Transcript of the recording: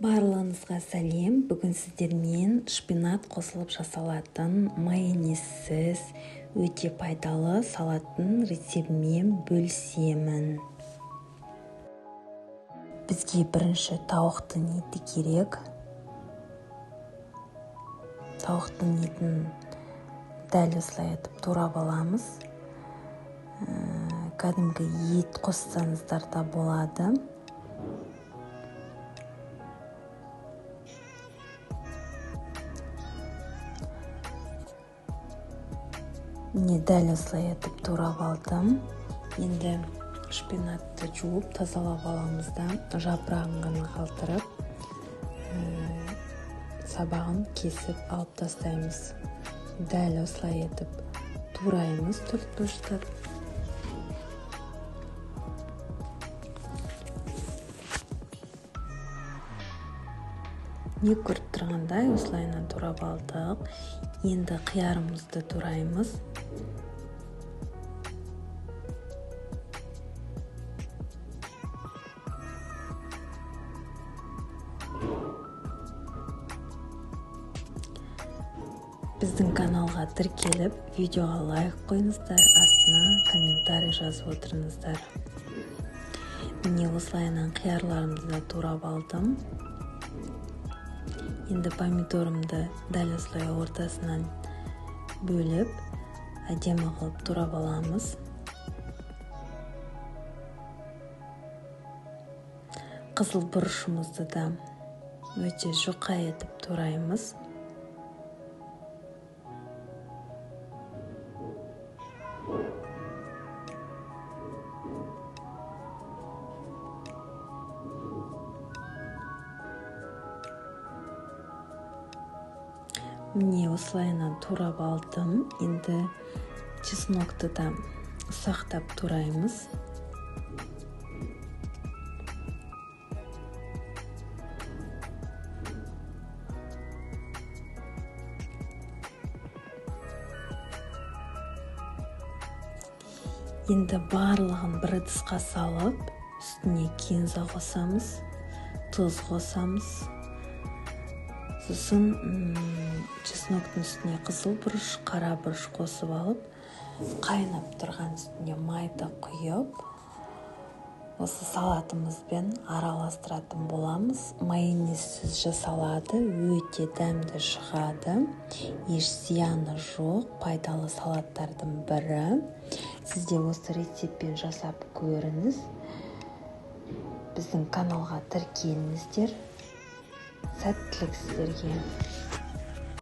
Барлығыңызға сәлем. Бүгін сіздермен шпинат қосылып жасалатын майонезсіз өте пайдалы салаттың рецептімен бөлісемін. Бізге бірінші тауықтың еті керек. Тауықтың етін дәл осылай етіп турап аламыз. Кәдімгі ет қоссаңыздар да болады. Міне дәл осылай етіп турап алдым. Енді шпинатты жуып тазалап аламыз да, жапырағын ғана қалтырып, сабағын кесіп алып тастаймыз. Дәл осылай етіп тураймыз төрт бұрыштап. Не көріп тұрғандай осылайына турап алдық. Енді қиярымызды тураймыз. Біздің каналға тіркеліп, видеоға лайк қойыңыздар, астына комментарий жазып отырыңыздар. Міне осылайынан қиярларымды да турап алдым. Енді помидорымды дәл осылай ортасынан бөліп, әдемі қылып турап аламыз. Қызыл бұрышымызды да өте жұқа етіп тураймыз. Міне осылайынан турап алдым. Енді чеснокты да ұсақтап тураймыз. Енді барлығын бір ыдысқа салып, үстіне кинза қосамыз, тұз қосамыз. Сосын чесноктың үстіне қызыл бұрыш, қара бұрыш қосып алып, қайнап тұрған үстіне майды құйып, осы салатымызбен араластыратын боламыз. Майонезсіз жасалады, өте дәмді шығады, еш зияны жоқ, пайдалы салаттардың бірі. Сізде осы рецептпен жасап көріңіз. Біздің каналға тіркеліңіздер. Сәттілік сіздерге.